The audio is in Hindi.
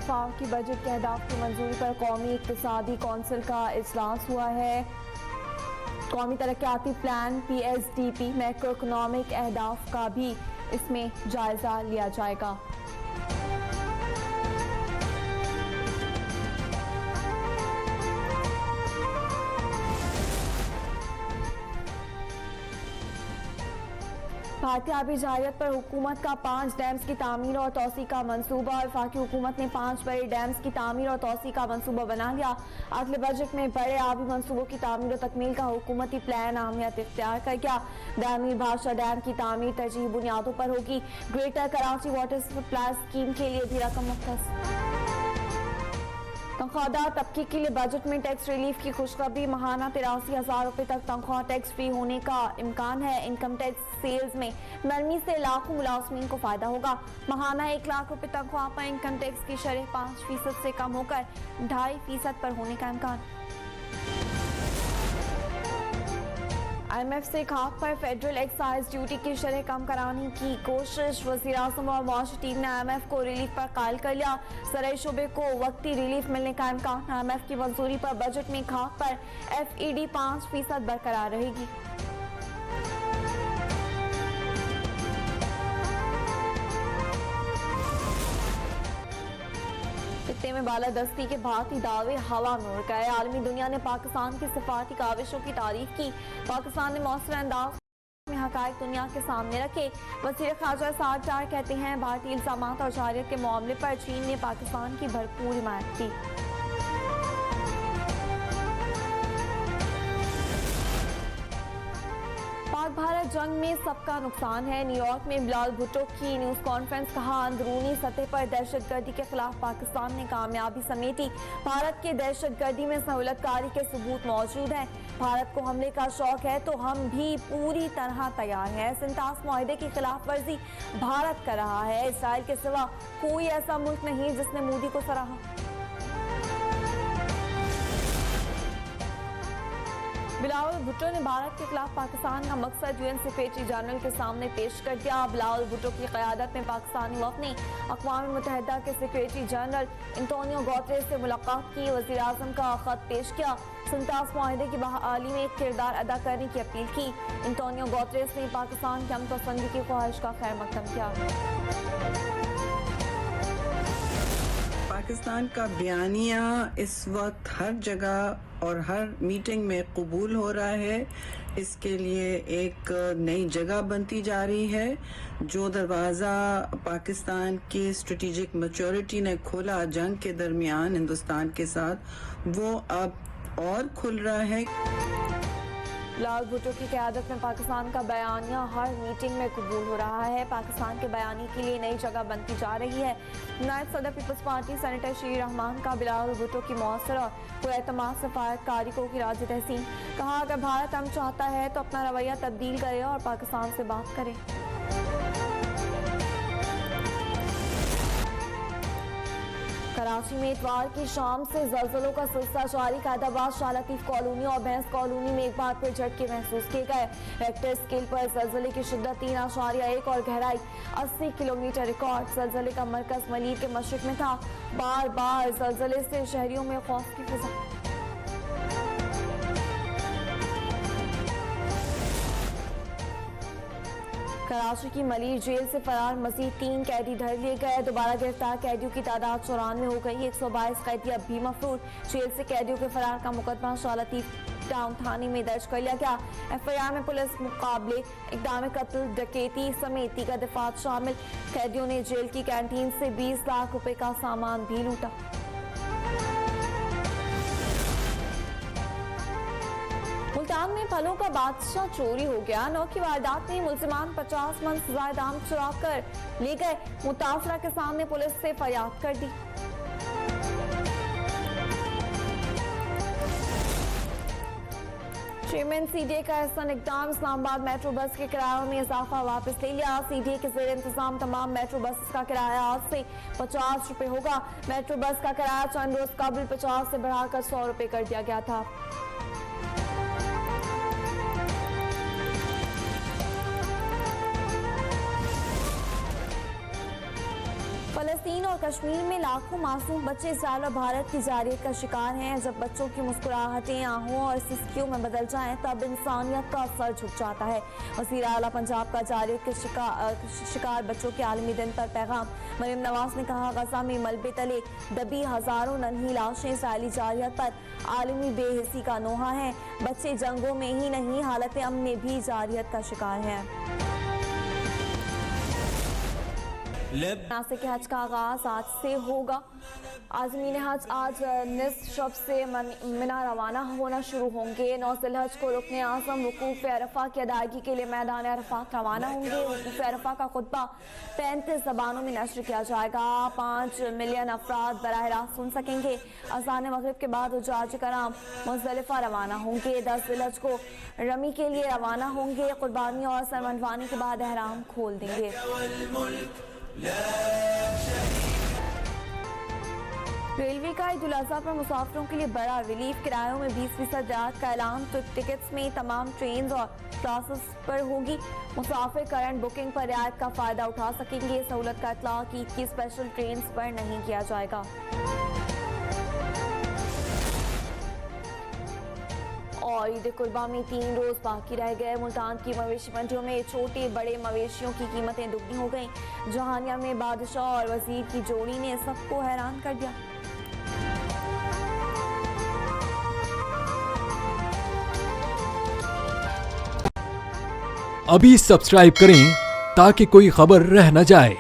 वफाकी बजट के अहदाफ की मंजूरी पर कौमी इक्तिसादी कौंसिल का इजलास हुआ है। कौमी तरक्याती प्लान PSDP मैक्रो इकोनॉमिक अहदाफ का भी इसमें जायजा लिया जाएगा। भारतीय आबी जारियत पर हुकूमत का 5 डैम्स की तामीर और तोसी का मंसूबा। वफाकी हुकूमत ने 5 बड़े डैम्स की तामीर और तोसी का मंसूबा बना लिया। अगले बजट में बड़े आबी मंसूबों की तामीर और तकमील का हुकूमती प्लान अहमियत इख्तियार कर गया। दामिर भाषा डैम की तामीर तरजीही बुनियादों पर होगी। Greater Karachi water supply scheme के लिए भी रकम मुख्तस। तनख्वाहदार तबके के लिए बजट में टैक्स रिलीफ की खुशखबरी। माहाना 83,000 रुपए तक तनख्वाह टैक्स फ्री होने का इम्कान है। इनकम टैक्स सेल्स में नरमी से लाखों मुलाजमीन को फायदा होगा। माहाना 1 लाख रुपए तनख्वाह पर इनकम टैक्स की शरह 5% से कम होकर 2.5% पर होने का इम्कान। IMF से खाक पर फेडरल एक्साइज ड्यूटी की शरह कम कराने की कोशिश। वज़ीर-ए-आज़म और मुआशी टीम ने IMF को रिलीफ पर कायल कर लिया। ज़राई शोबे को वक्ती रिलीफ मिलने का इम्कान। IMF की मंजूरी पर बजट में खाक पर FED 5% बरकरार रहेगी। खित्ते में बालादस्ती के भारतीय दावे हवा में उड़ गए। आलमी दुनिया ने पाकिस्तान की सिफारती काविशों की तारीफ की। पाकिस्तान ने मौसर अंदाज में हकायक दुनिया के सामने रखे। वज़ीर ख़ारजा साद डार कहते हैं भारतीय इल्ज़ामात और जारियत के मामले पर चीन ने पाकिस्तान की भरपूर हिमायत की। पाक भारत जंग में सबका नुकसान है। न्यूयॉर्क में बिलावल भुट्टो की न्यूज कॉन्फ्रेंस। कहा अंदरूनी सतह पर दहशतगर्दी के खिलाफ पाकिस्तान ने कामयाबी समेटी। भारत के दहशतगर्दी में सहूलतकारी के सबूत मौजूद हैं। भारत को हमले का शौक है तो हम भी पूरी तरह तैयार हैं। सिंतास मुआहदे की खिलाफ वर्जी भारत कर रहा है। इसराइल के सिवा कोई ऐसा मुल्क नहीं जिसने मोदी को सराहा। बिलावल भुट्टो ने भारत के खिलाफ पाकिस्तान का मकसद UN सेक्रेटरी जनरल के सामने पेश कर दिया। बिलावल भुट्टो की क़यादत में पाकिस्तानी वफ़द ने अक़वाम मुत्तहिदा के सेक्रेटरी जनरल एंटोनियो गुतेरेस से मुलाकात की। वज़ीर-ए-आज़म का ख़त पेश किया। सिंतास मुआहदे की बहाली में एक किरदार अदा करने की अपील की। एंटोनियो गुतेरेस ने पाकिस्तान की अमन पसंदी की ख्वाहिश का खैर मकदम किया। पाकिस्तान का बयानिया इस वक्त हर जगह और हर मीटिंग में कबूल हो रहा है। इसके लिए एक नई जगह बनती जा रही है। जो दरवाज़ा पाकिस्तान की स्ट्रेटेजिक मैच्योरिटी ने खोला जंग के दरमियान हिंदुस्तान के साथ, वो अब और खुल रहा है। बिलावल भुट्टो की क़यादत में पाकिस्तान का बयानिया हर मीटिंग में कबूल हो रहा है। पाकिस्तान के बयानी के लिए नई जगह बनती जा रही है। नायब सदर पीपल्स पार्टी सेनेटर शीर रहमान का बिलावल भुट्टो की मौसर और पुरएतमाद सफारतकारी को की राज तहसीन। कहा अगर भारत हम चाहता है तो अपना रवैया तब्दील करे और पाकिस्तान से बात करे। कराची में इतवार की शाम से ज़लज़लों का सिलसिला जारी। कायदाबाद, शाह लतीफ कॉलोनी और भैंस कॉलोनी में एक बार फिर झटके महसूस किए गए। रेक्टर स्केल पर ज़लज़ले की शिद्दत 3.1 और गहराई 80 किलोमीटर रिकॉर्ड। ज़लज़ले का मरकज मलीर के मशरिक में था। बार बार ज़लज़ले से शहरियों में खौफ की फिजा। कराची की मलीर जेल से फरार मजीद 3 कैदी धर लिए गए। दोबारा गिरफ्तार कैदियों की तादाद 94 हो गई। 122 कैदी अब भी मफरूर। जेल से कैदियों के फरार का मुकदमा शाह लतीफ टाउन थाने में दर्ज कर लिया गया। FIR में पुलिस मुकाबले इक़दाम कत्ल, डकैती समेत दीगर दफात शामिल। कैदियों ने जेल की कैंटीन से 20 लाख रुपए का सामान भी लूटा। मुल्तान में फलों का बादशाह चोरी हो गया। 9 की वारदात में मुलजिमान 50 मन सजाए दाम चुरा कर ले गए। मुतासरा किसान ने पुलिस से फरियाद कर दी। चेयरमैन CDA का एहसन इकदाम। इस्लामाबाद मेट्रो बस के किरायों में इजाफा वापस ले लिया। CDA के जेर इंतजाम तमाम मेट्रो बस का किराया आज से 50 रुपए होगा। मेट्रो बस का किराया चंद रोज कबल 50 से बढ़ाकर 100 रुपए कर दिया गया था। फलस्तीन और कश्मीर में लाखों मासूम बच्चे इजरायल और भारत की जारियत का शिकार हैं। जब बच्चों की मुस्कुराहटें आहों और सिसकियों में बदल जाएं, तब इंसानियत का सर झुक जाता है। वज़ीर आला पंजाब का जारियत के शिकार बच्चों के आलमी दिन पर पैगाम। मरियम नवाज ने कहा, गजा में मलबे तले दबी हजारों नन्ही लाशें इजरायली जारियत पर आलमी बेहिसी का नोहा है। बच्चे जंगों में ही नहीं, हालत अमन में भी जारियत का शिकार हैं। नासिक के हज का आगाज आज से होगा। आज़मीन हज आज निस्फ शब से मिना रवाना होना शुरू होंगे। 9 ज़िलहज को रुकने आज़म वकूफ़ अरफा की अदायगी के लिए मैदान अरफात रवाना होंगे। वकूफ़ अरफा का खुतबा 35 ज़बानों में नश्र किया जाएगा। 5 मिलियन अफराद बराह रास्त सुन सकेंगे। अज़ान मगरिब के बाद हुज्जाज कराम मुज़दलिफ़ा रवाना होंगे। 10 ज़िलहज को रमी के लिए रवाना होंगे। कुर्बानी और सरमनवानी के बाद एहराम खोल देंगे। रेलवे का ईद उल अज़हा पर मुसाफिरों के लिए बड़ा रिलीफ। किरायों में 20% राहत का ऐलान। टिकट्स में तमाम ट्रेन और क्लासेस पर होगी। मुसाफिर करंट बुकिंग पर रियायत का फायदा उठा सकेंगे। सहूलत का इतलाक ईद की स्पेशल ट्रेन पर नहीं किया जाएगा। और ईद कुर्बा में 3 रोज बाकी रह गए। मुल्तान की मवेशी मंडियों में छोटे बड़े मवेशियों की कीमतें दुगनी हो गईं। जहानिया में बादशाह और वजीर की जोड़ी ने सबको हैरान कर दिया। अभी सब्सक्राइब करें ताकि कोई खबर रह न जाए।